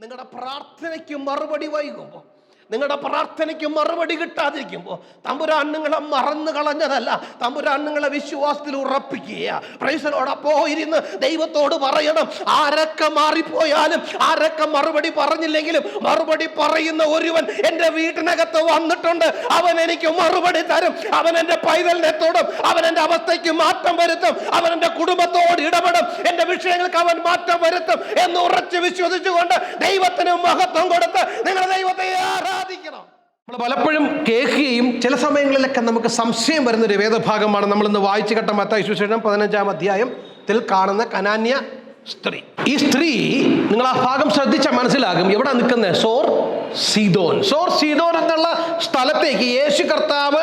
നിങ്ങളുടെ പ്രാർത്ഥനയ്ക്ക് മറുപടി വൈകുമ്പോൾ, നിങ്ങളുടെ പ്രാർത്ഥനയ്ക്ക് മറുപടി കിട്ടാതിരിക്കുമ്പോൾ തമ്പുരാൻ നിങ്ങളെ മറന്നു കളഞ്ഞതല്ല, തമ്പുരാൻ നിങ്ങളെ വിശ്വാസത്തിൽ ഉറപ്പിക്കുക. Price the Lord. അപ്പോ ഇരുന്ന് ദൈവത്തോട് പറയണം, ആരൊക്കെ മാറിപ്പോയാലും, ആരൊക്കെ മറുപടി പറഞ്ഞില്ലെങ്കിലും, മറുപടി പറയുന്ന ഒരുവൻ എൻ്റെ വീട്ടിനകത്ത് വന്നിട്ടുണ്ട്. അവൻ എനിക്ക് മറുപടി തരും. അവൻ എൻ്റെ പൈതലിനെ തൊടും. അവൻ എൻ്റെ അവസ്ഥയ്ക്ക് മാറ്റം വരുത്തും. അവൻ എൻ്റെ കുടുംബത്തോട് ഇടപെടും. എൻ്റെ വിഷയങ്ങൾക്ക് അവൻ മാറ്റം വരുത്തും എന്ന് ഉറച്ചു വിശ്വസിച്ചുകൊണ്ട് ദൈവത്തിന് മഹത്വം കൊടുത്ത് നിങ്ങൾ ദൈവത്തെ ആരാധിക്കണം. നമ്മൾ പലപ്പോഴും കേൾക്കുകയും ചില സമയങ്ങളിലൊക്കെ നമുക്ക് സംശയം വരുന്നൊരു വേദഭാഗമാണ് നമ്മളിന്ന് വായിച്ചു കേട്ട മത്തായി സുവിശേഷം 15-ാം അധ്യായത്തിൽ കാണുന്ന കനാന്യ സ്ത്രീ. ഈ സ്ത്രീ, നിങ്ങൾ ആ ഭാഗം ശ്രദ്ധിച്ചാൽ മനസ്സിലാകും എവിടെ നിൽക്കുന്നത്. സോർ സീദോൻ എന്നുള്ള സ്ഥലത്തേക്ക് യേശു കർത്താവ്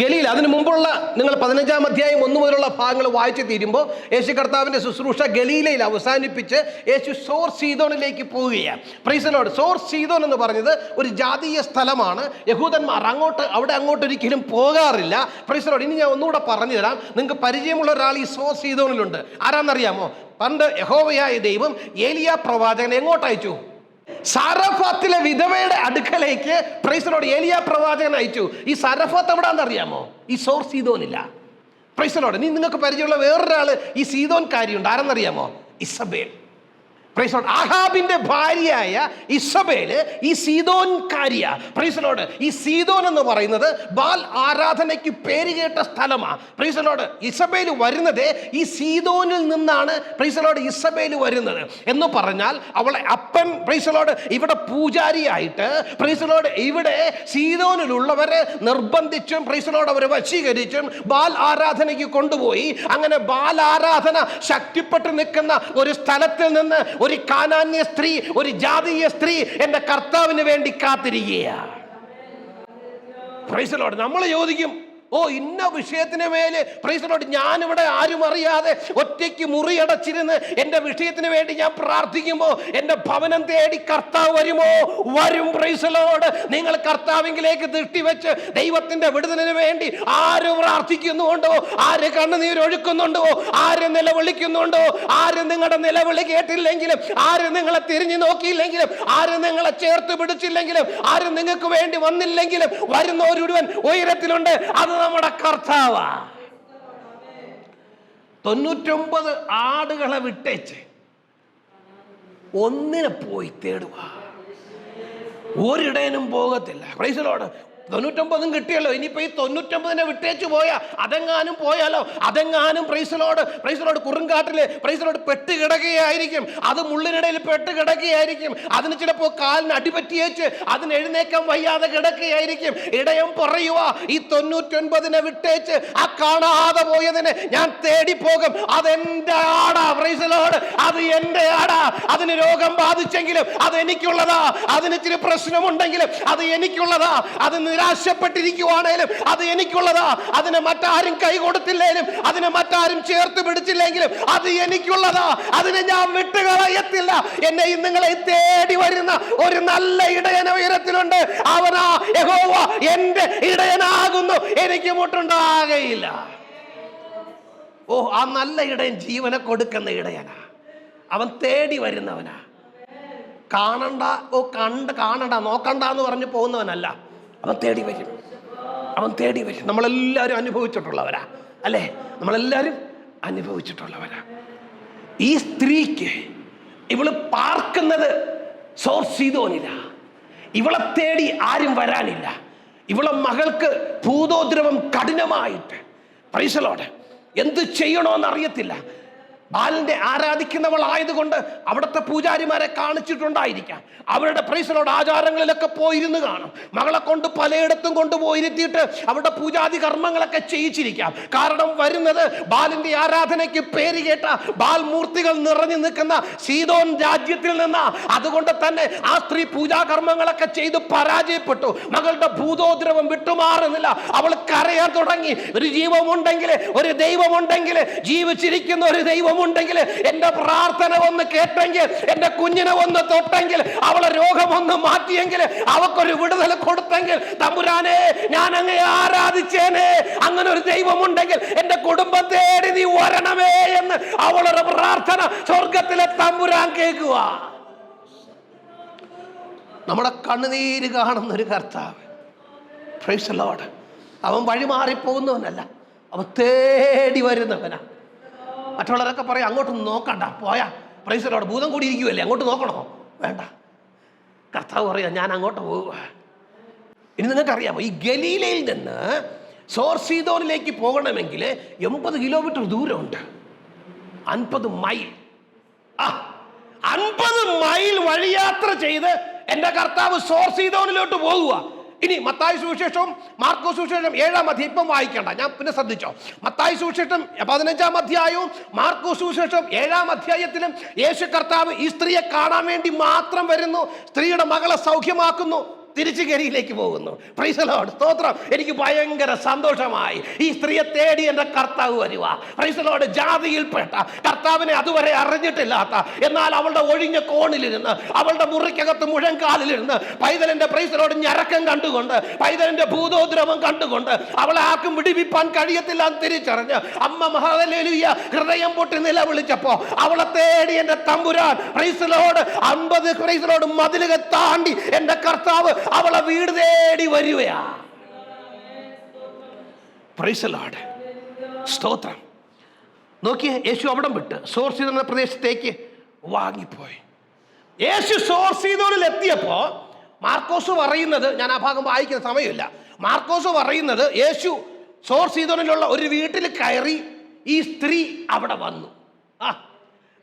ഗലീല, അതിനു മുമ്പുള്ള നിങ്ങൾ 15-ാം അധ്യായം 1 മുതലുള്ള ഭാഗങ്ങൾ വായിച്ചു തീരുമ്പോൾ യേശു കർത്താവിൻ്റെ ശുശ്രൂഷ ഗലീലയിൽ അവസാനിപ്പിച്ച് യേശു സോർ സീദോനിലേക്ക് പോവുകയാണ്. Praise the Lord. സോർ സീദോൻ എന്ന് പറഞ്ഞത് ഒരു ജാതീയ സ്ഥലമാണ്. യഹൂദന്മാർ അങ്ങോട്ട് ഒരിക്കലും പോകാറില്ല. Praise the Lord. ഇനി ഞാൻ ഒന്നുകൂടെ പറഞ്ഞു തരാം. നിങ്ങൾക്ക് പരിചയമുള്ള ഒരാൾ ഈ സോർ സീദോനിലുണ്ട്. ആരാന്നറിയാമോ? പണ്ട് യഹോവയായ ദൈവം ഏലിയാ പ്രവാചകനെ എങ്ങോട്ട് അയച്ചു? സാരഫാത്തിലെ വിധവയുടെ അടുക്കലേക്ക് പ്രൈസ് ദി ലോർഡ് ഏലിയാ പ്രവാചകൻ അയച്ചു. ഈ സാരഫാത്ത് എവിടാന്നറിയാമോ? ഈ സോർ സീദോനില്ല. Praise the Lord. നിങ്ങൾക്ക് പരിചയമുള്ള വേറൊരാള് ഈ സീദോൻ കാര്യമുണ്ട്. ആരെന്നറിയാമോ? ഇസബേൽ. Praise the Lord. ആഹാബിന്റെ ഭാര്യയായ ഇസബേല് ഈ സീദോൻകാരിയ. Price the Lord. ഈ സീദോൻ എന്ന് പറയുന്നത് ബാൽ ആരാധനയ്ക്ക് പേരുകേട്ട സ്ഥലമാണ്. Price the Lord. ഇസബേല് വരുന്നത് ഈ സീദോനിൽ നിന്നാണ്. Price the Lord. ഇസബേല് വരുന്നത് എന്ന് പറഞ്ഞാൽ അവളെ അപ്പൻ പ്രൈസ് ദി ലോർഡ് ഇവിടെ പൂജാരിയായിട്ട് പ്രൈസ് ദി ലോർഡ് ഇവിടെ സീദോനിലുള്ളവരെ നിർബന്ധിച്ചും പ്രൈസ് ദി ലോർഡ് അവരെ വശീകരിച്ചും ബാൽ ആരാധനയ്ക്ക് കൊണ്ടുപോയി. അങ്ങനെ ബാൽ ആരാധന ശക്തിപ്പെട്ട് നിൽക്കുന്ന ഒരു സ്ഥലത്തിൽ നിന്ന് ഒരു കാനാന്യ സ്ത്രീ, ഒരു ജാതീയ സ്ത്രീ എൻ്റെ കർത്താവിന് വേണ്ടി കാത്തിരിക്കുകയാണ്. Price the Lord. നമ്മൾ ചോദിക്കും, ഇന്ന വിഷയത്തിന് മേലെ പ്രൈസ് ദി ലോർഡ് ഞാനിവിടെ ആരും അറിയാതെ ഒറ്റയ്ക്ക് മുറിയടച്ചിരുന്ന് എൻ്റെ വിഷയത്തിന് വേണ്ടി ഞാൻ പ്രാർത്ഥിക്കുമ്പോൾ എൻ്റെ ഭവനം തേടി കർത്താവ് വരുമോ? വരും. Price the Lord. നിങ്ങൾ കർത്താവിലേക്ക് ദൃഷ്ടി വെച്ച് ദൈവത്തിൻ്റെ വിടുതലിന് വേണ്ടി ആര് പ്രാർത്ഥിക്കുന്നുണ്ടോ, ആര് കണ്ണുനീരൊഴുക്കുന്നുണ്ടോ, ആര് നിലവിളിക്കുന്നുണ്ടോ, ആര് നിങ്ങളുടെ നിലവിളി കേട്ടില്ലെങ്കിലും, ആര് നിങ്ങളെ തിരിഞ്ഞു നോക്കിയില്ലെങ്കിലും, ആര് നിങ്ങളെ ചേർത്ത് പിടിച്ചില്ലെങ്കിലും, ആര് നിങ്ങൾക്ക് വേണ്ടി വന്നില്ലെങ്കിലും, വരുന്ന ഒരുവൻ ഉയരത്തിലുണ്ട്. അത് നമ്മുടെ കർത്താവാ. 99 ആടുകളെ വിട്ടേച്ച് ഒന്നിനെ പോയി തേടുക. ഒരിടയനും പോകത്തില്ല. Price the Lord. 99 കിട്ടിയല്ലോ. ഇനിയിപ്പോ ഈ 99 വിട്ടേച്ചു പോയാ അതെങ്ങാനും പോയാലോ? അതെങ്ങാനും പ്രൈസ് ദി ലോർഡ് കുറുങ്കാട്ടില് പ്രൈസ് ദി ലോർഡ് പെട്ട് കിടക്കുകയായിരിക്കും. അത് മുള്ളിനിടയിൽ പെട്ട് കിടക്കുകയായിരിക്കും. അതിന് ചിലപ്പോൾ കാലിന് അടിപറ്റിയേച്ച് അതിന് എഴുന്നേക്കാൻ വയ്യാതെ കിടക്കുകയായിരിക്കും. ഇടയം പറയുക, ഈ 99 വിട്ടേച്ച് ആ കാണാതെ പോയതിനെ ഞാൻ തേടി പോകും. അതെന്റെ ആടാ. Price the Lord. അത് എന്റെ ആടാ. അതിന് രോഗം ബാധിച്ചെങ്കിലും അത് എനിക്കുള്ളതാ. അതിന് ഇച്ചിരി പ്രശ്നമുണ്ടെങ്കിലും അത് എനിക്കുള്ളതാ. അത് നിരാശപ്പെട്ടിരിക്കുവാണേലും അത് എനിക്കുള്ളതാ. അതിന് മറ്റാരും കൈ കൊടുത്തില്ലേലും, അതിനെ മറ്റാരും ചേർത്ത് പിടിച്ചില്ലെങ്കിലും അത് എനിക്കുള്ളതാ. അതിനെ ഞാൻ വിട്ടുകളയത്തില്ല. എന്നെ നിങ്ങളെ തേടി വരുന്ന ഒരു നല്ല ഇടയന ഉയരത്തിലുണ്ട്. അവനാ യഹോവ എന്റെ ഇടയനാകുന്നു, എനിക്ക് മുട്ടുണ്ടാകയില്ല. ആ നല്ല ഇടയൻ ജീവനെ കൊടുക്കുന്ന ഇടയനാ. അവൻ തേടി വരുന്നവനാ. കാണണ്ട നോക്കണ്ട എന്ന് പറഞ്ഞു പോകുന്നവനല്ല. അവൻ തേടി വരും. നമ്മളെല്ലാവരും അനുഭവിച്ചിട്ടുള്ളവരാ, അല്ലേ? നമ്മളെല്ലാവരും അനുഭവിച്ചിട്ടുള്ളവരാ. ഈ സ്ത്രീക്ക് ഇവള് പാർക്കുന്നത് സോർ സീദോനില്ല. ഇവളെ തേടി ആരും വരാനില്ല. ഇവളെ മകൾക്ക് ഭൂതോദ്രവം കഠിനമായിട്ട് പ്രൈസ് ദി ലോർഡ് എന്ത് ചെയ്യണമെന്ന് അറിയത്തില്ല. ബാലിനെ ആരാധിക്കുന്നവൾ ആയതുകൊണ്ട് അവിടുത്തെ പൂജാരിമാരെ കാണിച്ചിട്ടുണ്ടായിരിക്കാം. അവരുടെ പ്രൈസ് ദി ലോർഡ് ആചാരങ്ങളിലൊക്കെ പോയിരുന്നു കാണും. മകളെ കൊണ്ട് പലയിടത്തും കൊണ്ടുപോയിരുത്തിയിട്ട് അവരുടെ പൂജാതി കർമ്മങ്ങളൊക്കെ ചെയ്യിച്ചിരിക്കാം. കാരണം വരുന്നത് ബാലിന്റെ ആരാധനയ്ക്ക് പേര് കേട്ട ബാൽ മൂർത്തികൾ നിറഞ്ഞു നിൽക്കുന്ന സീദോൻ രാജ്യത്തിൽ നിന്നാ. അതുകൊണ്ട് തന്നെ ആ സ്ത്രീ പൂജാകർമ്മങ്ങളൊക്കെ ചെയ്ത് പരാജയപ്പെട്ടു. മകളുടെ ഭൂതോദ്രവം വിട്ടുമാറുന്നില്ല. അവൾ കരയാൻ തുടങ്ങി. ഒരു ജീവമുണ്ടെങ്കിൽ, ഒരു ദൈവമുണ്ടെങ്കിൽ, ജീവിച്ചിരിക്കുന്ന ഒരു ദൈവം ഉണ്ടെങ്കിൽ, എന്റെ പ്രാർത്ഥന ഒന്ന് കേട്ടെങ്കിൽ, എന്റെ കുഞ്ഞിനെ ഒന്ന് തൊട്ടെങ്കിൽ, അവളെ രോഗം ഒന്ന് മാറ്റിയെങ്കിൽ, അവക്കൊരു വിടുതൽ കൊടുത്തെങ്കിൽ, തമ്പുരാനെ ഞാൻ അങ്ങേ ആരാധിച്ചേനെ. അങ്ങനെ ഒരു ദൈവമുണ്ടെങ്കിൽ എന്റെ കുടുംബം തേടി നീ വരണമേ എന്ന് അവളുടെ പ്രാർത്ഥന സ്വർഗത്തിലെ തമ്പുരാൻ കേൾക്കുക. നമ്മുടെ കണ്ണുനീര് കാണുന്നൊരു കർത്താവ്. Price the Lord. അവൻ വഴിമാറിപ്പോകുന്നവനല്ല, അവൻ തേടി വരുന്നവനാ. മറ്റുള്ളവരൊക്കെ പറയും അങ്ങോട്ടൊന്നും നോക്കണ്ട, പോയാ പ്രൈസ് ദി ലോർഡ് ഭൂതം കൂടി ഇരിക്കുമല്ലേ, അങ്ങോട്ട് നോക്കണോ? വേണ്ട. കർത്താവ് പറയാം ഞാൻ അങ്ങോട്ട് പോവുക. ഇനി നിങ്ങൾക്കറിയാമോ, ഈ ഗലീലയിൽ നിന്ന് സോർ സീദോനിലേക്ക് പോകണമെങ്കിൽ 80 കിലോമീറ്റർ ദൂരമുണ്ട്. 50 മൈൽ. 50 മൈൽ വഴിയാത്ര ചെയ്ത് എൻ്റെ കർത്താവ് സോർ സീദോനിലോട്ട് പോകുക. ഇനി മത്തായി സുവിശേഷവും മാർക്കോസ് സുവിശേഷം 7-ാം അധ്യായം ഇപ്പം വായിക്കണ്ട, ഞാൻ പിന്നെ ശ്രദ്ധിച്ചോ. മത്തായി സുവിശേഷം 15-ാം അധ്യായവും മാർക്കോസ് സുവിശേഷം 7-ാം അധ്യായത്തിലും യേശു കർത്താവ് ഈ സ്ത്രീയെ കാണാൻ വേണ്ടി മാത്രം വരുന്നു. സ്ത്രീയുടെ മകളെ സൗഖ്യമാക്കുന്നു, തിരിച്ചു ഗലീലയിലേക്ക് പോകുന്നു. Price the Lord. സ്തോത്രം. എനിക്ക് ഭയങ്കര സന്തോഷമായി. ഈ സ്ത്രീയെ തേടി എൻ്റെ കർത്താവ് വരുക. Price the Lord. ജാതിയിൽപ്പെട്ട, കർത്താവിനെ അതുവരെ അറിഞ്ഞിട്ടില്ലാത്ത, എന്നാൽ അവളുടെ ഒഴിഞ്ഞ കോണിലിരുന്ന്, അവളുടെ മുറിക്കകത്ത് മുഴങ്കാലിലിരുന്ന് പൈതലിന്റെ പ്രൈസ് ദി ലോർഡ് ഞരക്കം കണ്ടുകൊണ്ട്, പൈതലിന്റെ ഭൂതോദ്രവം കണ്ടുകൊണ്ട്, അവളെ ആർക്കും വിടിവിപ്പാൻ കഴിയത്തില്ല എന്ന് തിരിച്ചറിഞ്ഞ് അമ്മ ഹല്ലേലൂയ ഹൃദയം പൊട്ടി നിലവിളിച്ചപ്പോ അവളെ തേടി എൻ്റെ തമ്പുരാൻ price the Lord 50 price the Lord മതിലുകൾ താണ്ടി എൻ്റെ കർത്താവ് അവളെ വീട് തേടി വരികയാ. Price the Lord. സ്തോത്രം. നോക്കിയേ, യേശു അവിടം വിട്ട് സോർ സീദോൻ എന്ന പ്രദേശത്തേക്ക് വാങ്ങിപ്പോയി. യേശു സോർ സീദോനിൽ എത്തിയപ്പോ മാർക്കോസ് പറയുന്നത്, ഞാൻ ആ ഭാഗം വായിക്കുന്ന സമയമില്ല, മാർക്കോസ് പറയുന്നത് യേശു സോർ സീദോനിലുള്ള ഒരു വീട്ടിൽ കയറി, ഈ സ്ത്രീ അവിടെ വന്നു.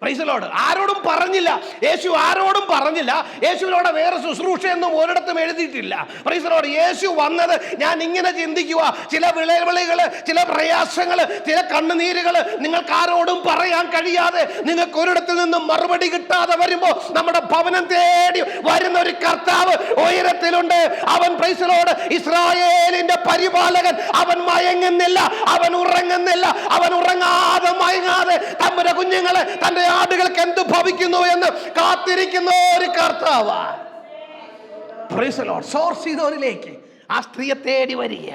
Price the Lord. ആരോടും പറഞ്ഞില്ല, യേശു ആരോടും പറഞ്ഞില്ല. യേശുവിനോട് വേറെ ശുശ്രൂഷയൊന്നും ഒരിടത്തും എഴുതിയിട്ടില്ല. Price the Lord. യേശു വന്നത്, ഞാൻ ഇങ്ങനെ ചിന്തിക്കുക, ചില വിളവിളികൾ, ചില പ്രയാസങ്ങൾ, ചില കണ്ണുനീരുകൾ നിങ്ങൾക്ക് ആരോടും പറയാൻ കഴിയാതെ, നിങ്ങൾക്ക് ഒരിടത്തിൽ നിന്നും മറുപടി കിട്ടാതെ വരുമ്പോൾ നമ്മുടെ ഭവനം തേടി വരുന്ന ഒരു കർത്താവ് ഉയരത്തിലുണ്ട്. അവൻ പ്രൈസ് ദി ലോർഡ് ഇസ്രായേലിന്റെ പരിപാലകൻ. അവൻ മയങ്ങുന്നില്ല, അവൻ ഉറങ്ങുന്നില്ല, അവൻ ഉറങ്ങാതെ മയങ്ങാതെ തമ്മുടെ കുഞ്ഞുങ്ങളെ, തന്റെ ആടുകൾക്ക് എന്ത് ഭവിക്കുന്നു എന്ന് കാത്തിരിക്കുന്ന ഒരു കർത്താവാണ്. Praise the Lord. സോർ സീദോനിലേക്ക് ആ സ്ത്രീയെ തേടി വരിക.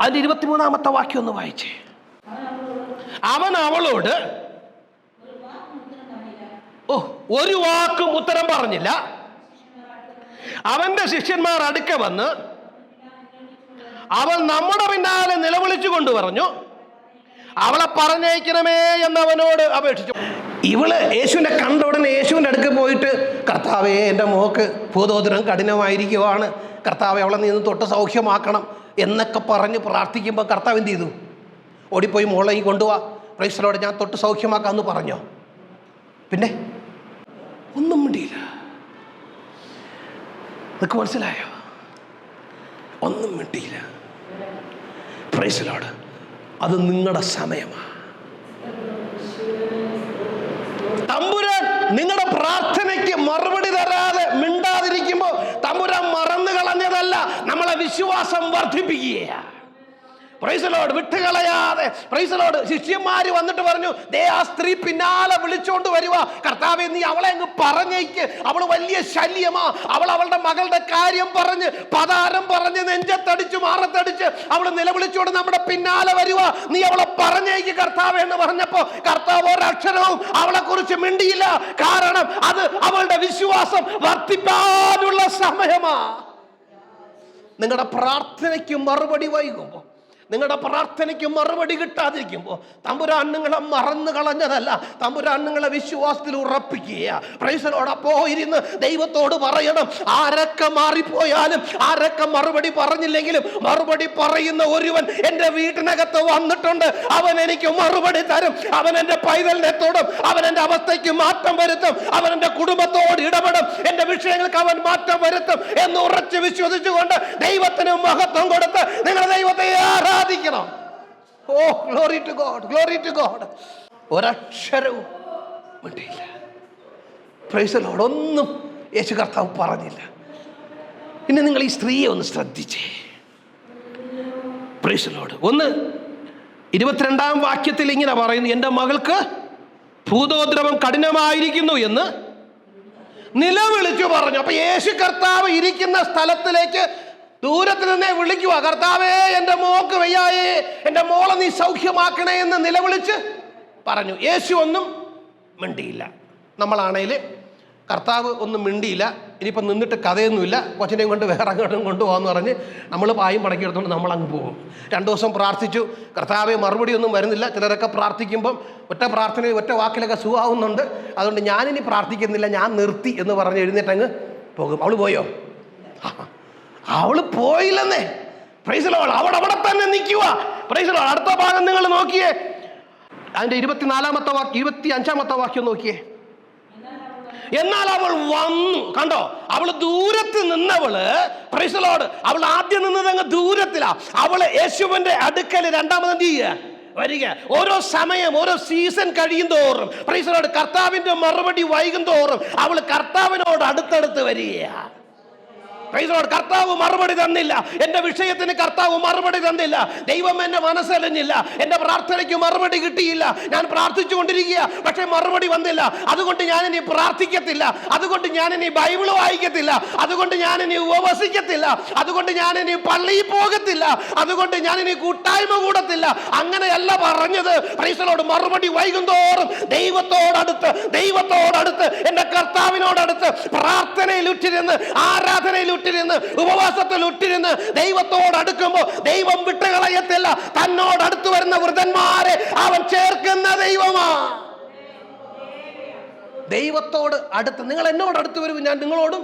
അതിന്റെ 23-ാമത്തെ വാക്യം ഒന്ന് വായിച്ചേ. അവൻ അവളോട് ഒരു വാക്കും ഉത്തരം പറഞ്ഞില്ല. അവന്റെ ശിഷ്യന്മാർ അടുക്ക വന്ന് അവൻ നമ്മുടെ പിന്നാലെ നിലവിളിച്ചു കൊണ്ട് പറഞ്ഞു, അവളെ പറഞ്ഞയക്കണമേ എന്നവനോട് അപേക്ഷിച്ചു. ഇവള് യേശുവിനെ കണ്ട ഉടനെ യേശുവിൻ്റെ അടുക്ക് പോയിട്ട്, കർത്താവേ എൻ്റെ മോക്ക് ഭൂതോദരം കഠിനമായിരിക്കുവാണ്, കർത്താവെ അവളെ നീ തൊട്ട് സൗഖ്യമാക്കണം എന്നൊക്കെ പറഞ്ഞ് പ്രാർത്ഥിക്കുമ്പോൾ കർത്താവ് എന്ത് ചെയ്തു? ഓടിപ്പോയി മോളെ ഈ കൊണ്ടുപോവാ, പ്രൈസ് ദി ലോർഡ്, ഞാൻ തൊട്ട് സൗഖ്യമാക്കാമെന്ന് പറഞ്ഞോ? പിന്നെ ഒന്നും മിണ്ടിയില്ല. നിനക്ക് മനസ്സിലായോ? ഒന്നും മിണ്ടിയില്ല. Praise the Lord. അത് നിങ്ങളുടെ സമയമാണ്. തമ്പുരാൻ നിങ്ങളുടെ പ്രാർത്ഥനയ്ക്ക് മറുപടി തരാതെ മിണ്ടാതിരിക്കുമ്പോൾ തമ്പുരാൻ മറന്നു കളഞ്ഞതല്ല, നമ്മളെ വിശ്വാസം വർദ്ധിപ്പിക്കുകയാണ്. Praise the Lord. വിട്ടുകളയാതെ. Praise the Lord. ശിഷ്യന്മാര് വന്നിട്ട് പറഞ്ഞു, ദേ ആ സ്ത്രീ പിന്നാലെ വിളിച്ചോണ്ട് വരുക, കർത്താവേ നീ അവളെ അങ്ങ് പറഞ്ഞേക്ക്, അവള് വലിയ ശല്യമാ, അവളുടെ മകളുടെ കാര്യം പറഞ്ഞ് പതാരം പറഞ്ഞ് നെഞ്ചത്തടിച്ച് മാറത്തടിച്ച് അവള് നിലവിളിച്ചോണ്ട് നമ്മുടെ പിന്നാലെ വരുക, നീ അവളെ പറഞ്ഞേക്ക് കർത്താവേ എന്ന് പറഞ്ഞപ്പോ കർത്താവ് ഒരക്ഷരവും അവളെ കുറിച്ച് മിണ്ടിയില്ല. കാരണം അത് അവളുടെ വിശ്വാസം വർദ്ധിപ്പാനുള്ള സമയമാ. നിങ്ങളുടെ പ്രാർത്ഥനയ്ക്ക് മറുപടി വൈകുമ്പോ, നിങ്ങളുടെ പ്രാർത്ഥനയ്ക്ക് മറുപടി കിട്ടാതിരിക്കുമ്പോൾ തമ്പുരാൻ നിങ്ങളെ മറന്നു കളഞ്ഞതല്ല, തമ്പുരാൻ നിങ്ങളെ വിശ്വാസത്തിൽ ഉറപ്പിക്കുക. Price the Lord. അപ്പോൾ ഇരുന്ന് ദൈവത്തോട് പറയണം, ആരൊക്കെ മാറിപ്പോയാലും, ആരൊക്കെ മറുപടി പറഞ്ഞില്ലെങ്കിലും, മറുപടി പറയുന്ന ഒരുവൻ എൻ്റെ വീട്ടിനകത്ത് വന്നിട്ടുണ്ട്. അവൻ എനിക്ക് മറുപടി തരും. അവൻ എൻ്റെ പൈതലിനെ തൊടും. അവൻ എൻ്റെ അവസ്ഥയ്ക്ക് മാറ്റം വരുത്തും. അവൻ എൻ്റെ കുടുംബത്തോട് ഇടപെടും. എൻ്റെ വിഷയങ്ങൾക്ക് അവൻ മാറ്റം വരുത്തും എന്ന് ഉറച്ച് വിശ്വസിച്ചുകൊണ്ട് ദൈവത്തിന് മഹത്വം കൊടുത്ത് നിങ്ങൾ ദൈവത്തെ ആരാധിക്കണം. Oh glory to God, glory to God. ഒരക്ഷരവും മിണ്ടിയില്ല. Praise the Lord. ഒന്നും യേശു കർത്താവ് പറഞ്ഞില്ല. ഇനി നിങ്ങൾ ഈ സ്ത്രീയെ ഒന്ന് ശ്രദ്ധിച്ചേ. Price the Lord. 22-ാം വാക്യത്തിൽ ഇങ്ങനെ പറയുന്നു, എൻ്റെ മകൾക്ക് ഭൂതോദ്രവം കഠിനമായിരിക്കുന്നു എന്ന് നിലവിളിച്ചു പറഞ്ഞു. അപ്പൊ യേശു കർത്താവ് ഇരിക്കുന്ന സ്ഥലത്തിലേക്ക് ദൂരത്തിൽ നിന്നേ വിളിക്കുക, കർത്താവേ എൻ്റെ മോക്ക് വയ്യായേ, എൻ്റെ മോളെ നീ സൗഖ്യമാക്കണേ എന്ന് നിലവിളിച്ച് പറഞ്ഞു. യേശു ഒന്നും മിണ്ടിയില്ല. നമ്മളാണേൽ കർത്താവ് ഒന്നും മിണ്ടിയില്ല, ഇനിയിപ്പം നിന്നിട്ട് കഥയൊന്നുമില്ല, കൊച്ചിനെയും കൊണ്ട് വേറെ അങ്ങോട്ടും കൊണ്ടുപോകാമെന്ന് പറഞ്ഞ് നമ്മൾ പായും പടക്കി എടുത്തുകൊണ്ട് നമ്മളങ്ങ് പോകും. 2 ദിവസം പ്രാർത്ഥിച്ചു, കർത്താവെ മറുപടി ഒന്നും വരുന്നില്ല. ചിലരൊക്കെ പ്രാർത്ഥിക്കുമ്പം ഒറ്റ പ്രാർത്ഥനയിൽ ഒറ്റ വാക്കിലൊക്കെ സുഖമാവുന്നുണ്ട്. അതുകൊണ്ട് ഞാനിനി പ്രാർത്ഥിക്കുന്നില്ല, ഞാൻ നിർത്തി എന്ന് പറഞ്ഞ് എഴുന്നേറ്റങ്ങ് പോകും. അവൾ പോയോ? അവള് പോയില്ലെന്നേ. Price the Lord. അവിടെ തന്നെ നിൽക്കുക. Price the Lord. അടുത്ത ഭാഗം നിങ്ങൾ നോക്കിയേ, അതിന്റെ 25-ാമത്തെ വാക്യം നോക്കിയേ. എന്നാൽ അവൾ വന്നു. കണ്ടോ, അവള് ദൂരത്ത് നിന്നവള്, പ്രൈസ് ദി ലോർഡ്, അവൾ ആദ്യം നിന്നത് അങ്ങ് ദൂരത്തിലാ. അവള് യേശുവിന്റെ അടുക്കൽ രണ്ടാമത് എന്ത് ചെയ്യുക? വരിക. ഓരോ സമയം, ഓരോ സീസൺ കഴിയും തോറും, പ്രൈസ് ദി ലോർഡ്, കർത്താവിന്റെ മറുപടി വൈകും തോറും അവള് കർത്താവിനോട് അടുത്തടുത്ത് വരിക. കർത്താവ് മറുപടി തന്നില്ല. എന്റെ വിഷയത്തിന് കർത്താവ് മറുപടി തന്നില്ല. ദൈവം എന്നെ മനസ്സറിഞ്ഞില്ല. എന്റെ പ്രാർത്ഥനയ്ക്ക് മറുപടി കിട്ടിയില്ല. ഞാൻ പ്രാർത്ഥിച്ചു കൊണ്ടിരിക്കുക, പക്ഷെ മറുപടി വന്നില്ല. അതുകൊണ്ട് ഞാൻ ഇനി പ്രാർത്ഥിക്കത്തില്ല. അതുകൊണ്ട് ഞാൻ ഇനി ബൈബിള് വായിക്കത്തില്ല. അതുകൊണ്ട് ഞാൻ ഇനി ഉപവസിക്കത്തില്ല. അതുകൊണ്ട് ഞാൻ ഇനി പള്ളിയിൽ പോകത്തില്ല. അതുകൊണ്ട് ഞാൻ ഇനി കൂട്ടായ്മ കൂടത്തില്ല. അങ്ങനെയല്ല പറഞ്ഞത്. Price the Lord. മറുപടി വൈകുന്തോറും ദൈവത്തോടടുത്ത് എന്റെ കർത്താവിനോടടുത്ത് പ്രാർത്ഥനയിൽ ഉറ്റിരുന്ന്, ആരാധനയിൽ ഉറ്റിരുന്ന്, ഉപവാസത്തിൽ ഉറ്റിരുന്ന് ദൈവത്തോട് അടുക്കുമ്പോൾ ദൈവം വിട്ടുകളയത്തില്ല. തന്നോടടുത്ത് വരുന്ന വൃദ്ധന്മാരെ അവൻ ചേർക്കുന്ന ദൈവമാ. ദൈവത്തോട് അടുത്ത്, നിങ്ങൾ എന്നോട് അടുത്ത് വരും, ഞാൻ നിങ്ങളോടും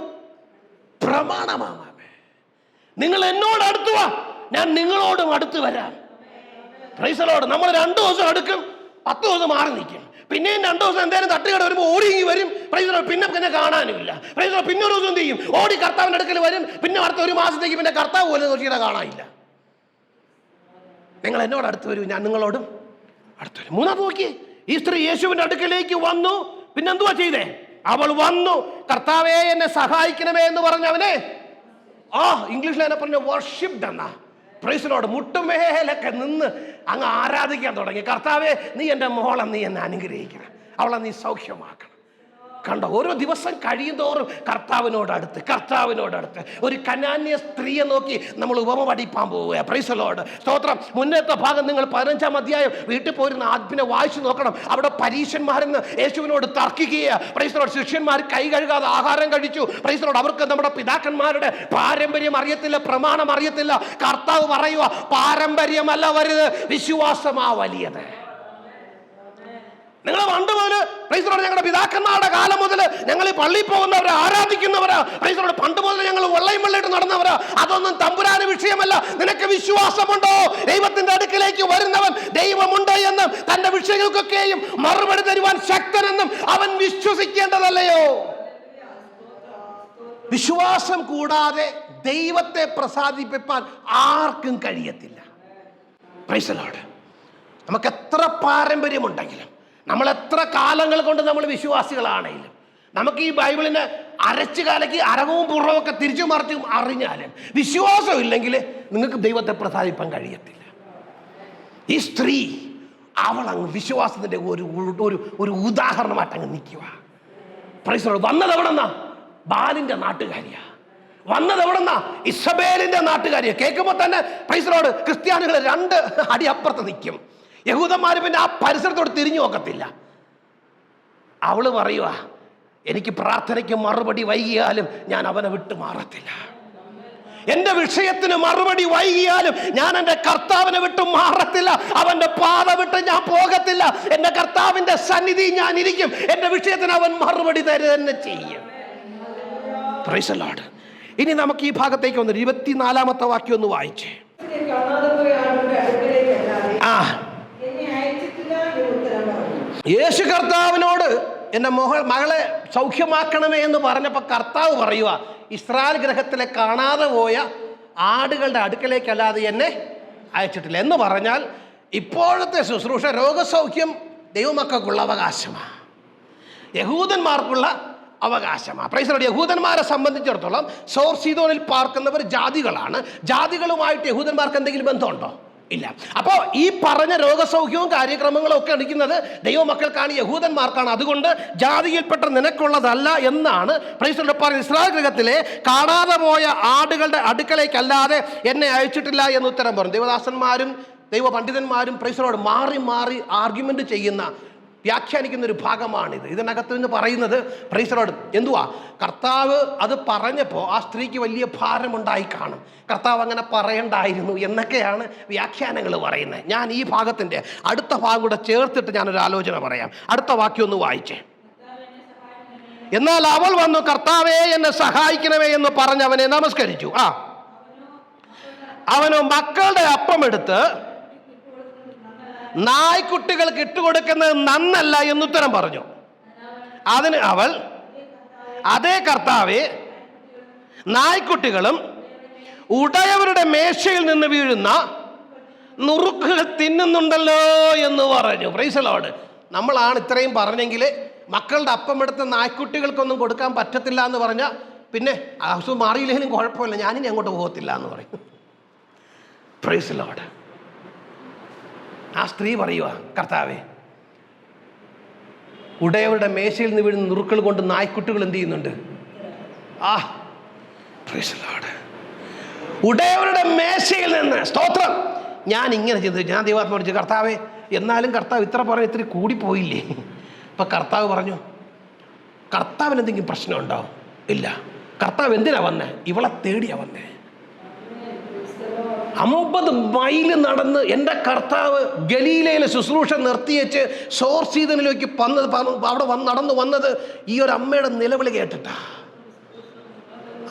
പ്രമാണമാകാം. നിങ്ങൾ എന്നോട് അടുത്ത് വാ, ഞാൻ നിങ്ങളോടും അടുത്ത് വരാം. Price the Lord. നമ്മൾ 2 ദിവസം അടുക്കും, 10 ദിവസം മാറി നിൽക്കും. പിന്നെയും 2 ദിവസം എന്തായാലും തട്ടുകട വരുമ്പോൾ ഓടി വരും. Price the Lord. പിന്നെ കാണാനുമില്ല. Price the Lord. പിന്നെ ഒരു ദിവസം എന്ത് ചെയ്യും? ഓടി കർത്താവിന്റെ അടുക്കൽ വരും. പിന്നെ അടുത്ത 1 മാസത്തേക്ക് പിന്നെ കർത്താവ് പോലും നോക്കിയിട്ട് കാണാനില്ല. നിങ്ങൾ എന്നോട് അടുത്ത് വരും, ഞാൻ നിങ്ങളോടും അടുത്ത് വരും. 3 നോക്കിയേ, ഈ സ്ത്രീ യേശുവിന്റെ അടുക്കലേക്ക് വന്നു. പിന്നെ എന്തുവാ ചെയ്തേ? അവൾ വന്നു, കർത്താവേ എന്നെ സഹായിക്കണമേ എന്ന് പറഞ്ഞവനെ ഇംഗ്ലീഷിൽ എന്നെ പറഞ്ഞ വർഷിപ്ഡ് എന്നാ. Price the Lord. മുട്ടുമേലൊക്കെ നിന്ന് അങ്ങ് ആരാധിക്കാൻ തുടങ്ങി. കർത്താവേ, നീ എൻ്റെ മോളെ നീ എന്നെ അനുഗ്രഹിക്കണം, അവളെ നീ സൗഖ്യമാക്കണം. കണ്ടോ, ഓരോ ദിവസം കഴിയുന്തോറും കർത്താവിനോടടുത്ത് ഒരു കനാന്യ സ്ത്രീയെ നോക്കി നമ്മൾ ഉപമ പഠിപ്പാൻ പോവുക. Price the Lord. സ്തോത്രം. മുന്നത്തെ ഭാഗം നിങ്ങൾ 15-ാം അധ്യായം വീട്ടിൽ പോയിരുന്ന ആദ്യം വായിച്ചു നോക്കണം. അവിടെ പരീശന്മാരെന്ന് യേശുവിനോട് തർക്കിക്കുക. Price the Lord. ശിഷ്യന്മാർ കൈ കഴുകാതെ ആഹാരം കഴിച്ചു. Price the Lord. അവർക്ക് നമ്മുടെ പിതാക്കന്മാരുടെ പാരമ്പര്യം അറിയത്തില്ല, പ്രമാണം അറിയത്തില്ല. കർത്താവ് പറയുക, പാരമ്പര്യമല്ല വലുത്, വിശ്വാസമാ വലിയത്. നിങ്ങൾ പണ്ട് പോലെ പ്രൈസ് ദി ലോർഡ്, ഞങ്ങളുടെ പിതാക്കന്മാരുടെ കാലം മുതൽ ഞങ്ങൾ ഈ പള്ളിയിൽ പോകുന്നവരാ, ആരാധിക്കുന്നവരാ. Praise the Lord. പണ്ട് മുതൽ ഞങ്ങൾ വെള്ളയിട്ട് നടന്നവരാ. അതൊന്നും തമ്പുരാന് വിഷയമല്ല. നിനക്ക് വിശ്വാസമുണ്ടോ? ദൈവത്തിന്റെ അടുക്കിലേക്ക് വരുന്നവൻ ദൈവമുണ്ട് എന്നും തന്റെ വിഷയങ്ങൾക്കൊക്കെയും മറുപടി തരുവാൻ ശക്തനെന്നും അവൻ വിശ്വസിക്കേണ്ടതല്ലയോ? വിശ്വാസം കൂടാതെ ദൈവത്തെ പ്രസാദിപ്പിക്കാൻ ആർക്കും കഴിയത്തില്ല. Price the Lord. നമുക്ക് എത്ര പാരമ്പര്യമുണ്ടെങ്കിലും, നമ്മൾ എത്ര കാലങ്ങൾ കൊണ്ട് നമ്മൾ വിശ്വാസികളാണെങ്കിലും, നമുക്ക് ഈ ബൈബിളിനെ അരച്ചു കാലയ്ക്ക് അരവും പുറവും ഒക്കെ തിരിച്ചു മറിച്ചും അറിഞ്ഞാലും വിശ്വാസം ഇല്ലെങ്കിൽ നിങ്ങൾക്ക് ദൈവത്തെ പ്രസാദിപ്പാൻ കഴിയത്തില്ല. ഈ സ്ത്രീ അവൾ അങ്ങ് വിശ്വാസത്തിന്റെ ഒരു ഉദാഹരണമായിട്ട് അങ്ങ് നിൽക്കുക. Price the Lord. വന്നത് എവിടെന്നാ? ബാലിന്റെ നാട്ടുകാരിയാ. വന്നത് എവിടെന്നാ? ഇസബേലിന്റെ നാട്ടുകാരിയാ. കേൾക്കുമ്പോൾ തന്നെ പ്രൈസ് ദി ലോർഡ്, ക്രിസ്ത്യാനികൾ 2 അടി അപ്പുറത്ത് നിൽക്കും. യഹൂദന്മാർ പിന്നെ ആ പരിസരത്തോട് തിരിഞ്ഞു നോക്കത്തില്ല. അവള് പറയുക, എനിക്ക് പ്രാർത്ഥനയ്ക്ക് മറുപടി വൈകിയാലും ഞാൻ അവനെ വിട്ടു മാറത്തില്ല. എന്റെ വിഷയത്തിന് മറുപടി വൈകിയാലും ഞാൻ എൻ്റെ കർത്താവിനെ വിട്ടു മാറത്തില്ല. അവന്റെ പാത വിട്ട് ഞാൻ പോകത്തില്ല. എന്റെ കർത്താവിന്റെ സന്നിധി ഞാൻ ഇരിക്കും. എന്റെ വിഷയത്തിന് അവൻ മറുപടി തരുക തന്നെ ചെയ്യും. Price the Lord. ഇനി നമുക്ക് ഈ ഭാഗത്തേക്ക് വന്നു 24-ാമത്തെ വാക്യം ഒന്ന് വായിച്ചേ. യേശു കർത്താവിനോട് എൻ്റെ മകളെ സൗഖ്യമാക്കണമേ എന്ന് പറഞ്ഞപ്പോൾ കർത്താവ് പറയുക, ഇസ്രായേൽ ഗൃഹത്തിലെ കാണാതെ പോയ ആടുകളുടെ അടുക്കലേക്കല്ലാതെ എന്നെ അയച്ചിട്ടില്ല. എന്ന് പറഞ്ഞാൽ ഇപ്പോഴത്തെ ശുശ്രൂഷ രോഗസൗഖ്യം ദൈവമക്കൾക്കുള്ള അവകാശമാണ്, യഹൂദന്മാർക്കുള്ള അവകാശമാണ്. Praise the Lord. യഹൂദന്മാരെ സംബന്ധിച്ചിടത്തോളം സോർ സീദോനിൽ പാർക്കുന്നവർ ജാതികളാണ്. ജാതികളുമായിട്ട് യഹൂദന്മാർക്ക് എന്തെങ്കിലും ബന്ധമുണ്ടോ? ഇല്ല. അപ്പോൾ ഈ പറഞ്ഞ രോഗസൗഖ്യവും കാര്യക്രമങ്ങളും ഒക്കെ അടിക്കുന്നത് ദൈവമക്കൾക്കാണ്, യഹൂദന്മാർക്കാണ്. അതുകൊണ്ട് ജാതിയിൽപ്പെട്ട നിനക്കുള്ളതല്ല എന്നാണ് പ്രൈസ് ദി ലോർഡ് പറഞ്ഞത്. ഇസ്രായേൽ ഗൃഹത്തിലെ കാണാതെ പോയ ആടുകളുടെ അടുക്കലേക്കല്ലാതെ എന്നെ അയച്ചിട്ടില്ല എന്ന് ഉത്തരം പറഞ്ഞു. ദൈവദാസന്മാരും ദൈവ പണ്ഡിതന്മാരും പ്രൈസ് ദി ലോർഡ് മാറി മാറി ആർഗ്യുമെന്റ് ചെയ്യുന്ന വ്യാഖ്യാനിക്കുന്ന ഒരു ഭാഗമാണിത്. ഇതിനകത്ത് നിന്ന് പറയുന്നത് പ്രൈസ് ദി ലോർഡ് എന്തുവാ, കർത്താവ് അത് പറഞ്ഞപ്പോൾ ആ സ്ത്രീക്ക് വലിയ ഭാരമുണ്ടായി കാണും. കർത്താവ് അങ്ങനെ പറയണ്ടായിരുന്നു എന്നൊക്കെയാണ് വ്യാഖ്യാനങ്ങൾ പറയുന്നത്. ഞാൻ ഈ ഭാഗത്തിൻ്റെ അടുത്ത ഭാഗം കൂടെ ചേർത്തിട്ട് ഞാനൊരു ആലോചന പറയാം. അടുത്ത വാക്യം ഒന്ന് വായിച്ചേ. എന്നാൽ അവൾ വന്നു, കർത്താവേ എന്നെ സഹായിക്കണമേ എന്ന് പറഞ്ഞ് അവനെ നമസ്കരിച്ചു. അവനോ മക്കളുടെ അപ്പമെടുത്ത് നായ്ക്കുട്ടികൾക്ക് ഇട്ടുകൊടുക്കുന്നത് നന്നല്ല എന്നുത്തരം പറഞ്ഞു. അതിന് അവൾ, അതേ കർത്താവേ, നായ്ക്കുട്ടികളും ഉടയവരുടെ മേശയിൽ നിന്ന് വീഴുന്ന നുറുക്കുകൾ തിന്നുന്നുണ്ടല്ലോ എന്ന് പറഞ്ഞു. Price the Lord. നമ്മളാണ് ഇത്രയും പറഞ്ഞെങ്കിൽ മക്കളുടെ അപ്പമെടുത്ത് നായ്ക്കുട്ടികൾക്കൊന്നും കൊടുക്കാൻ പറ്റത്തില്ല എന്ന് പറഞ്ഞാൽ പിന്നെ അസുഖം മാറിയില്ലെങ്കിലും കുഴപ്പമില്ല, ഞാനിനി അങ്ങോട്ട് പോകത്തില്ല എന്ന് പറയും. Price the Lord. ആ സ്ത്രീ പറയുക, കർത്താവേ, ഉടയവരുടെ മേശയിൽ നിന്ന് വീഴുന്ന നുറുക്കൾ കൊണ്ട് നായ്ക്കുട്ടികൾ എന്ത് ചെയ്യുന്നുണ്ട്? Price the Lord. ഉടയവരുടെ മേശയിൽ നിന്ന്, സ്തോത്രം. ഞാൻ ഇങ്ങനെ ചിന്തിച്ചു, ഞാൻ ദൈവാത്മാ വിളിച്ചു, കർത്താവേ, എന്നാലും കർത്താവ് ഇത്ര പറഞ്ഞ് ഇത്തിരി കൂടിപ്പോയില്ലേ? അപ്പൊ കർത്താവ് പറഞ്ഞു, കർത്താവിന് എന്തെങ്കിലും പ്രശ്നമുണ്ടോ? ഇല്ല. കർത്താവ് എന്തിനാ വന്നേ? ഇവളെ തേടിയാ വന്നേ. 50 മൈൽ നടന്ന് എൻ്റെ കർത്താവ് ഗലീലയിലെ ശുശ്രൂഷ നിർത്തിയേച്ച് സോർ സീതനിലേക്ക് അവിടെ നടന്നു വന്നത് ഈ ഒരു അമ്മയുടെ നിലവിളി കേട്ടിട്ടാ.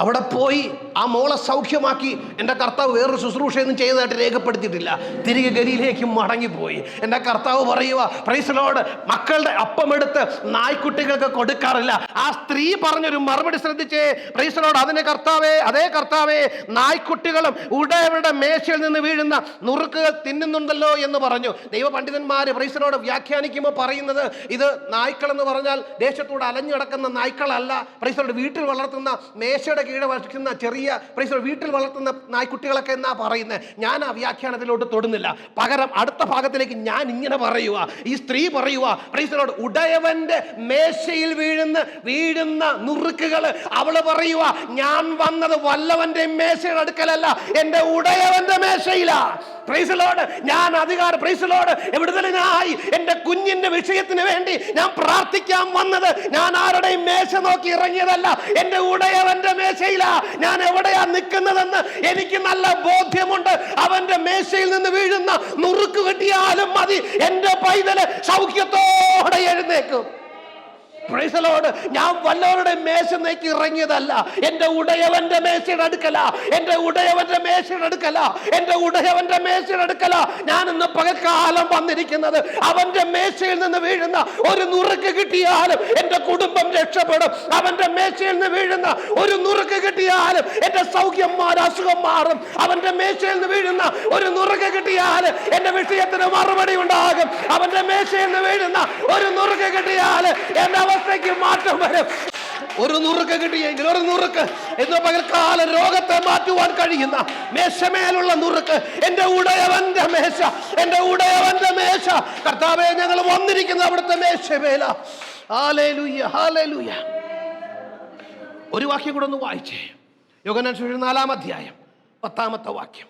അവിടെ പോയി ആ മോളെ സൗഖ്യമാക്കി എൻ്റെ കർത്താവ് വേറൊരു ശുശ്രൂഷയൊന്നും ചെയ്തതായിട്ട് രേഖപ്പെടുത്തിയിട്ടില്ല. തിരികെ ഗലീലയിലേക്ക് മടങ്ങിപ്പോയി. എൻ്റെ കർത്താവ് പറയുക, പ്രൈസ് ദി ലോർഡ്, മക്കളുടെ അപ്പമെടുത്ത് നായ്ക്കുട്ടികൾക്ക് കൊടുക്കാറില്ല. ആ സ്ത്രീ പറഞ്ഞൊരു മറുപടി ശ്രദ്ധിച്ചേ. Price the Lord. അതിന് കർത്താവേ, അതേ കർത്താവേ, നായ്ക്കുട്ടികളും ഉടയവരുടെ മേശയിൽ നിന്ന് വീഴുന്ന നുറുക്കുകൾ തിന്നുന്നുണ്ടല്ലോ എന്ന് പറഞ്ഞു. ദൈവ പണ്ഡിതന്മാർ പ്രൈസ് ദി ലോർഡ് വ്യാഖ്യാനിക്കുമ്പോൾ പറയുന്നത്, ഇത് നായ്ക്കൾ എന്ന് പറഞ്ഞാൽ ദേശത്തൂടെ അലഞ്ഞു കിടക്കുന്ന നായ്ക്കളല്ല. Price the Lord. വീട്ടിൽ വളർത്തുന്ന മേശയുടെ കീഴെ വസിക്കുന്ന ചെറിയ പ്രൈസ് ദി ലോർഡ് വീട്ടിൽ വളർത്തുന്ന നായ്ക്കുട്ടികളൊക്കെ എന്നാ പറയുന്നത്. ഞാൻ ആ വ്യാഖ്യാനത്തിലോട്ട് തൊടുന്നില്ല. പകരം അടുത്ത ഭാഗത്തിലേക്ക് ഞാൻ ഇങ്ങനെ പറയുക, ഈ സ്ത്രീ പറയുക, പ്രൈസ് ദി ലോർഡ്, ഉടയവന്റെ മേശയിൽ വീഴുന്ന നുറുക്കുകൾ. അവള് പറയുക, ഞാൻ വന്നത് വല്ലവന്റെ മേശയുടെ അടുക്കലല്ല, എന്റെ ഉടയവന്റെ മേശയിലാ. Praise the Lord. ഞാൻ അധികാരം, പ്രൈസ് ദി ലോർഡ്, വിടുതലിനായി എന്റെ കുഞ്ഞിന്റെ വിഷയത്തിന് വേണ്ടി ഞാൻ പ്രാർത്ഥിക്കാൻ വന്നത് ഞാൻ ആരുടെയും മേശ നോക്കി ഇറങ്ങിയതല്ല, എന്റെ ഉടയവന്റെ മേശയിലാ ഞാൻ എവിടെയാ നിൽക്കുന്നതെന്ന് എനിക്ക് നല്ല ബോധ്യമുണ്ട്. അവന്റെ മേശയിൽ നിന്ന് വീഴുന്ന നുറുക്ക് കിട്ടിയാലും മതി, എന്റെ പൈതല് സൗഖ്യത്തോടെ എഴുന്നേക്കും. Praise the Lord. ഞാൻ വല്ലവരുടെ മേശ നോക്കി ഇറങ്ങിയതല്ല, എന്റെ ഉടയവന്റെ മേശയുടെ അടുക്കല, എന്റെ ഉടയവന്റെ മേശയുടെ അടുക്കല, എന്റെ ഉടയവന്റെ മേശയുടെ അടുക്കല ഞാൻ ഇന്ന് പകൽക്കാലം വന്നിരിക്കുന്നത്. അവന്റെ മേശയിൽ നിന്ന് വീഴുന്ന ഒരു നുറുക്ക് കിട്ടിയാലും എന്റെ കുടുംബം രക്ഷപ്പെടും. അവന്റെ മേശയിൽ നിന്ന് വീഴുന്ന ഒരു നുറുക്ക് കിട്ടിയാലും എന്റെ സൗഖ്യം മാറും, അസുഖം മാറും. അവന്റെ മേശയിൽ നിന്ന് വീഴുന്ന ഒരു നുറുക്ക് കിട്ടിയാൽ എന്റെ വിഷയത്തിന് മറുപടി ഉണ്ടാകും. അവന്റെ മേശയിൽ നിന്ന് വീഴുന്ന ഒരു നുറുക്ക് കിട്ടിയാൽ എന്റെ അവസ്ഥയ്ക്ക് മാറ്റം വരും. ഒരു നുറുക്ക് കിട്ടിയെങ്കിൽ, ഒരു നുറുക്ക് എന്ന് പകൽക്കാല രോഗത്തെ മാറ്റുവാൻ കഴിയുന്ന മേശമേലുള്ള നുറുക്ക്, എന്റെ ഉടയവന്റെ മേശ, എന്റെ ഉടയവന്റെ മേശ. കർത്താവേ, ഞങ്ങൾ വന്നിരിക്കുന്ന അവിടുത്തെ മേശമേല. Hallelujah, hallelujah. ഒരു വാക്യം കൂടെ ഒന്ന് വായിച്ചേ. യോഹന്നാൻ സുവിശേഷം 4-ാം അധ്യായം 10-ാമത്തെ വാക്യം.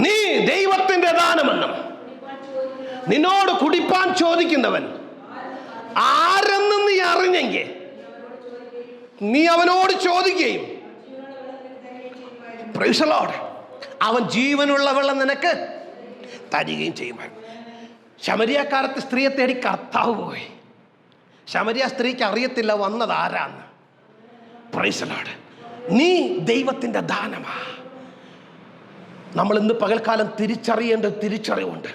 നീ ദൈവത്തിന്റെ ദാനമെന്നും നിന്നോട് കുടിപ്പാൻ ചോദിക്കുന്നവൻ ആരെന്ന് നീ അറിഞ്ഞെങ്കിൽ നീ അവനോട് ചോദിക്കുകയും, പ്രൈസ് ദി ലോർഡ്, അവൻ ജീവനുള്ള വെള്ളം നിനക്ക് തരികയും ചെയ്യുമായിരുന്നു. ശമരിയക്കാരത്തെ സ്ത്രീയെ തേടി കർത്താവ് പോയി. ശമരിയ സ്ത്രീക്ക് അറിയത്തില്ല വന്നത് ആരാന്ന്. Price the Lord. നീ ദൈവത്തിന്റെ ദാനമാ. നമ്മൾ ഇന്ന് പകൽക്കാലം തിരിച്ചറിയേണ്ട തിരിച്ചറിവുണ്ട്.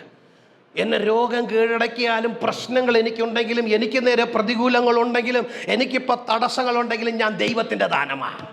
എന്നെ രോഗം കീഴടക്കിയാലും, പ്രശ്നങ്ങൾ എനിക്കുണ്ടെങ്കിലും, എനിക്ക് നേരെ പ്രതികൂലങ്ങളുണ്ടെങ്കിലും, എനിക്കിപ്പോൾ തടസ്സങ്ങളുണ്ടെങ്കിലും ഞാൻ ദൈവത്തിൻ്റെ ദാനമാണ്.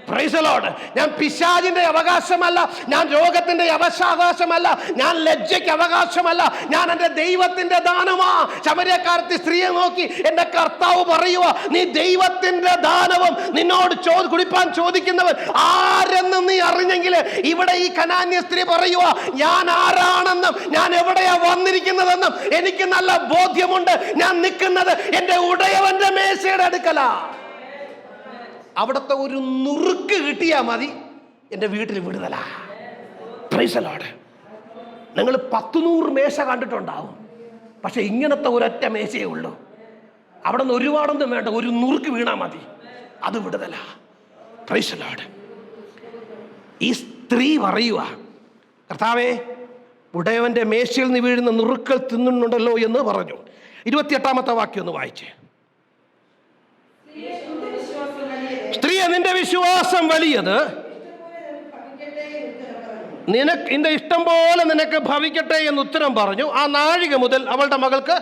Price the Lord. ഞാൻ പിശാചിന്റെ അവകാശമല്ല, ഞാൻ രോഗത്തിന്റെ അവകാശമല്ല, ഞാൻ ലജ്ജയ്ക്ക് അവകാശമല്ല, ഞാൻ എൻ്റെ ദൈവത്തിന്റെ ദാനമാ. ശമരിയക്കാരത്തി സ്ത്രീയെ നോക്കി എൻ്റെ കർത്താവ് പറയുക, നീ ദൈവത്തിന്റെ ദാനവും നിന്നോട് കുടിപ്പാൻ ചോദിക്കുന്നവൻ ആരെന്നും നീ അറിഞ്ഞെങ്കിൽ. ഇവിടെ ഈ കനാന്യ സ്ത്രീ പറയുക, ഞാൻ ആരാണെന്നും ഞാൻ എവിടെയാ വന്നിരിക്കുന്നതെന്നും എനിക്ക് നല്ല ബോധ്യമുണ്ട്. ഞാൻ നിൽക്കുന്നത് എൻ്റെ ഉടയവന്റെ മേശയുടെ അടുക്കല. അവിടുത്തെ ഒരു നുറുക്ക് കിട്ടിയാ മതി, എൻ്റെ വീട്ടിൽ വിടുതലാ. Price the Lord. നിങ്ങൾ 100 മേശ കണ്ടിട്ടുണ്ടാവും. പക്ഷെ ഇങ്ങനത്തെ ഒരൊറ്റ മേശയേ ഉള്ളൂ. അവിടെ നിന്ന് ഒരുപാടൊന്നും വേണ്ട, ഒരു നുറുക്ക് വീണാൽ മതി, അത് വിടുതല. Price the Lord. ഈ സ്ത്രീ പറയുക, കർത്താവേ, ഉടയവന്റെ മേശയിൽ നിന്ന് വീഴുന്ന നുറുക്കൽ തിന്നുന്നുണ്ടല്ലോ എന്ന് പറഞ്ഞു. 28-ാമത്തെ വാക്യം ഒന്ന് വായിച്ചേ. സ്ത്രീയെ, നിന്റെ വിശ്വാസം വലിയത്, നിന്റെ ഇഷ്ടം പോലെ നിനക്ക് ഭവിക്കട്ടെ എന്ന് ഉത്തരം പറഞ്ഞു. ആ നാഴിക മുതൽ അവളുടെ മകൾക്ക്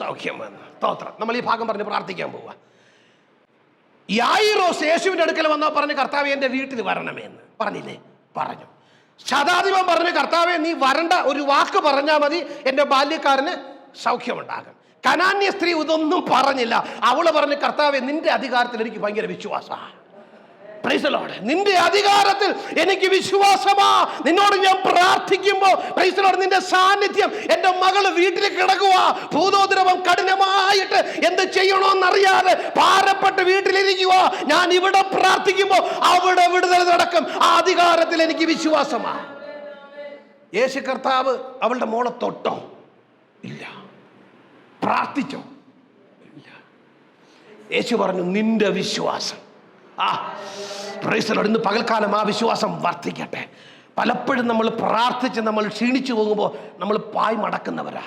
സൗഖ്യം വന്നു. സ്തോത്രം. നമ്മൾ ഈ ഭാഗം പറഞ്ഞ് പ്രാർത്ഥിക്കാൻ പോവുക. യായിറോസ് യേശുവിന്റെ അടുക്കൽ വന്നാൽ പറഞ്ഞു, കർത്താവേ, എൻ്റെ വീട്ടിൽ വരണമേ എന്ന് പറഞ്ഞില്ലേ? പറഞ്ഞു. ശതാധിപൻ പറഞ്ഞു, കർത്താവേ, നീ വരണ്ട, ഒരു വാക്ക് പറഞ്ഞാൽ മതി, എൻ്റെ ബാല്യക്കാരന് സൗഖ്യമുണ്ടാകും. കനാന്യ സ്ത്രീ ഇതൊന്നും പറഞ്ഞില്ല. അവള് പറഞ്ഞു, കർത്താവേ, നിന്റെ അധികാരത്തിൽ എനിക്ക് ഭയങ്കര വിശ്വാസമാണ്. Price the Lord. നിന്റെ അധികാരത്തിൽ എനിക്ക് വിശ്വാസമാ. നിന്നോട് ഞാൻ പ്രാർത്ഥിക്കുമ്പോൾ പ്രൈസ് ദി ലോർഡ്, നിന്റെ സാന്നിധ്യം, എൻ്റെ മകള് വീട്ടിൽ കിടക്കുക, ഭൂതോദ്രവം കഠിനമായിട്ട് എന്ത് ചെയ്യണമെന്നറിയാതെ ഭാരപ്പെട്ട് വീട്ടിലിരിക്കുക. ഞാൻ ഇവിടെ പ്രാർത്ഥിക്കുമ്പോൾ അവിടെ വിടുതൽ നടക്കും. ആ അധികാരത്തിൽ എനിക്ക് വിശ്വാസമാ. യേശു കർത്താവ് അവളുടെ മോളെ തൊട്ടോ? ഇല്ല. പ്രാർത്ഥിച്ചോ? ഇല്ല. യേശു പറഞ്ഞു, നിന്റെ വിശ്വാസം. Price the Lord. ഇന്ന് പകൽക്കാലം ആ വിശ്വാസം വർദ്ധിക്കട്ടെ. പലപ്പോഴും നമ്മൾ പ്രാർത്ഥിച്ച് നമ്മൾ ക്ഷീണിച്ചു പോകുമ്പോൾ നമ്മൾ പായ് മടക്കുന്നവരാ.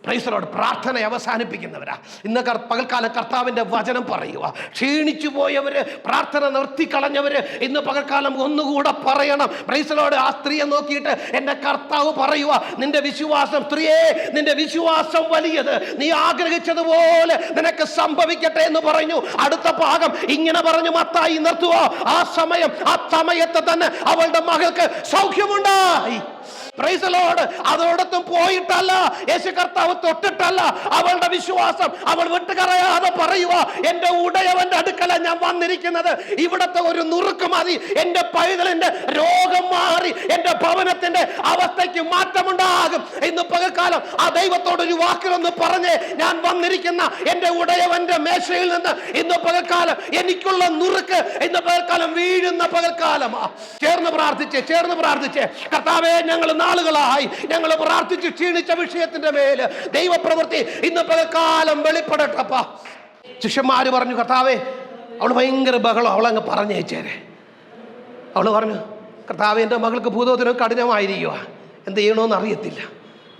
Price the Lord. പ്രാർത്ഥന അവസാനിപ്പിക്കുന്നവരാ. ഇന്ന് പകൽക്കാലം കർത്താവിൻ്റെ വചനം പറയുക. ക്ഷീണിച്ചു പോയവര്, പ്രാർത്ഥന നിർത്തിക്കളഞ്ഞവര് ഇന്ന് പകൽക്കാലം ഒന്നുകൂടെ പറയണം. Price the Lord. ആ സ്ത്രീയെ നോക്കിയിട്ട് എൻ്റെ കർത്താവ് പറയുക, നിന്റെ വിശ്വാസം, സ്ത്രീയെ, നിന്റെ വിശ്വാസം വലിയത്, നീ ആഗ്രഹിച്ചതുപോലെ നിനക്ക് സംഭവിക്കട്ടെ എന്ന് പറഞ്ഞു. അടുത്ത ഭാഗം ഇങ്ങനെ പറഞ്ഞു, മത്തായി നിർത്തുക. ആ സമയത്ത് തന്നെ അവളുടെ മകൾക്ക് സൗഖ്യമുണ്ടായി. Price the Lord. അതോടൊപ്പം പോയിട്ടല്ല, യേശു കർത്താവ് തൊട്ടിട്ടല്ല. അവളുടെ വിശ്വാസം അവൾ വിട്ടുകളയാതെ പറയുക, എൻ്റെ ഉടയവന്റെ അടുക്കല ഞാൻ വന്നിരിക്കുന്നത്, ഇവിടത്തെ ഒരു നുറുക്ക് മതി, എൻ്റെ പൈതലിന്റെ രോഗം മാറി എൻ്റെ ഭവനത്തിന്റെ അവസ്ഥയ്ക്ക് മാറ്റമുണ്ടാകും. ഇന്ന് പകൽക്കാലം ആ ദൈവത്തോടൊരു വാക്കിലൊന്ന് പറഞ്ഞേ, ഞാൻ വന്നിരിക്കുന്ന എൻ്റെ ഉടയവന്റെ മേശയിൽ നിന്ന് ഇന്ന് പകൽക്കാലം എനിക്കുള്ള നുറുക്ക് ഇന്ന് പകൽക്കാലം വീഴുന്ന പകൽക്കാലമാ. ചേർന്ന് പ്രാർത്ഥിച്ചേ. കർത്താവേ, ഞങ്ങൾ നാളുകളായി ഞങ്ങൾ പ്രാർത്ഥിച്ച് ക്ഷീണിച്ച വിഷയത്തിന്റെ മേല് ദൈവപ്രവൃത്തി ഇന്ന് പകൽക്കാലം വെളിപ്പെടട്ടപ്പ. ശിഷ്യന്മാര് പറഞ്ഞു, കർത്താവേ, അവള് ഭയങ്കര ബഹളം, അവളങ്ങ് പറഞ്ഞേച്ചേരെ. അവള് പറഞ്ഞു, കർത്താവേ, എൻ്റെ മകൾക്ക് ഭൂതോദ്രവം കഠിനമായിരിക്കുക, എന്ത് ചെയ്യണമെന്ന് അറിയത്തില്ല.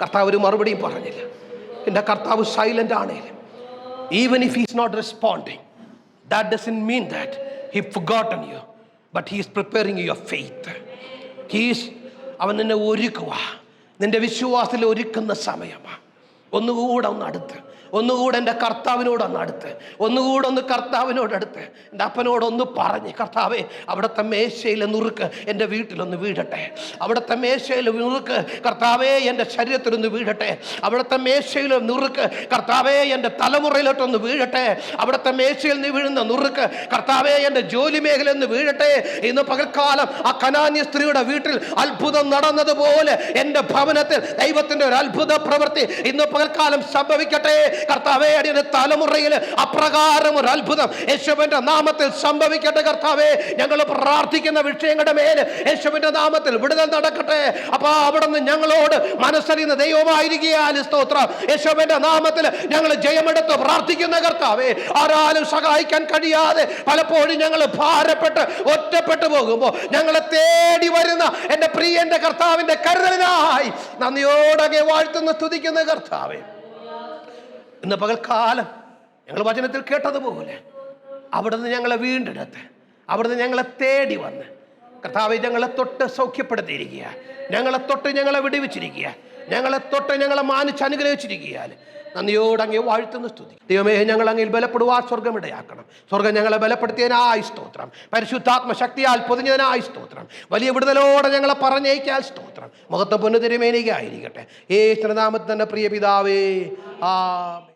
കർത്താവ് ഒരു മറുപടിയും പറഞ്ഞില്ല. എൻ്റെ കർത്താവ് സൈലന്റ് ആണേലും, even if he is not responding, that doesn't mean that he forgotten you, but he is preparing your faith. അവൻ നിന്നെ ഒരുക്കുക, നിന്റെ വിശ്വാസത്തിൽ ഒരുക്കുന്ന സമയമാണ്. ഒന്നുകൂടെ എൻ്റെ കർത്താവിനോടടുത്ത് എൻ്റെ അപ്പനോടൊന്ന് പറഞ്ഞ്, കർത്താവേ, അവിടുത്തെ മേശയിലെ നുറുക്ക് എൻ്റെ വീട്ടിലൊന്ന് വീഴട്ടെ. അവിടുത്തെ മേശയിലെ നുറുക്ക് കർത്താവേ എൻ്റെ ശരീരത്തിലൊന്ന് വീഴട്ടെ. അവിടുത്തെ മേശയിലെ നുറുക്ക് കർത്താവേ എൻ്റെ തലമുറയിലോട്ടൊന്ന് വീഴട്ടെ. അവിടുത്തെ മേശയിൽ നിന്ന് വീഴുന്ന നുറുക്ക് കർത്താവേ എൻ്റെ ജോലി മേഖലയിൽ നിന്ന് വീഴട്ടെ. ഇന്ന് പകൽക്കാലം ആ കനാന്യ സ്ത്രീയുടെ വീട്ടിൽ അത്ഭുതം നടന്നതുപോലെ എൻ്റെ ഭവനത്തിൽ ദൈവത്തിൻ്റെ ഒരു അത്ഭുത പ്രവൃത്തി ഇന്ന് പകൽക്കാലം സംഭവിക്കട്ടെ. കർത്താവേ, അടിയുടെ തലമുറയിൽ അപ്രകാരം ഒരു അത്ഭുതം യേശുവിന്റെ നാമത്തിൽ സംഭവിക്കട്ടെ. കർത്താവേ, ഞങ്ങൾ പ്രാർത്ഥിക്കുന്ന വിഷയങ്ങളുടെ മേല് യേശുവിന്റെ നാമത്തിൽ വിടുതൽ നടക്കട്ടെ. അപ്പൊ അവിടെ നിന്ന് ഞങ്ങളോട് മനസ്സറിയുന്ന ദൈവമായിരിക്കുകയാൽ സ്തോത്രം. യേശുവിന്റെ നാമത്തിൽ ഞങ്ങൾ ജയമെടുത്ത് പ്രാർത്ഥിക്കുന്ന കർത്താവേ, ആരാലും സഹായിക്കാൻ കഴിയാതെ പലപ്പോഴും ഞങ്ങൾ ഭാരപ്പെട്ട് ഒറ്റപ്പെട്ടു പോകുമ്പോൾ ഞങ്ങളെ തേടി വരുന്ന എൻ്റെ പ്രിയന്റെ കർത്താവിന്റെ കരുതലിനായി നന്ദിയോടെ വാഴ്ത്തുന്ന സ്തുതിക്കുന്ന കർത്താവേ, ഇന്ന് പകൽക്കാലം ഞങ്ങൾ വചനത്തിൽ കേട്ടതുപോലെ അവിടുന്ന് ഞങ്ങളെ വീണ്ടെടുത്ത്, അവിടുന്ന് ഞങ്ങളെ തേടി വന്ന് കർത്താവേ, ഞങ്ങളെ തൊട്ട് സൗഖ്യപ്പെടുത്തിയിരിക്കുക, ഞങ്ങളെ തൊട്ട് ഞങ്ങളെ വിടുവിച്ചിരിക്കുക, ഞങ്ങളെ തൊട്ട് ഞങ്ങളെ മാനിച്ച് അനുഗ്രഹിച്ചിരിക്കുകയാൽ നന്ദിയോട് അങ്ങേ വാഴ്ത്തുന്ന സ്തുതി. ദൈവമേ, ഞങ്ങൾ അങ്ങയിൽ ബലപ്പെടുവാൻ സ്വർഗം ഇടയാക്കണം. സ്വർഗം ഞങ്ങളെ ബലപ്പെടുത്തിയതിനായി സ്തോത്രം. പരിശുദ്ധാത്മ ശക്തിയാൽ പൊതിഞ്ഞതിനായി സ്തോത്രം. വലിയ വിടുതലോടെ ഞങ്ങളെ പറഞ്ഞേക്കാൽ സ്തോത്രം. മുഖത്ത് പൊന്നു തിരുമേനിക ആയിരിക്കട്ടെ. യേശുനാമത്തിൽ തന്നെ പ്രിയ പിതാവേ, ആമേൻ.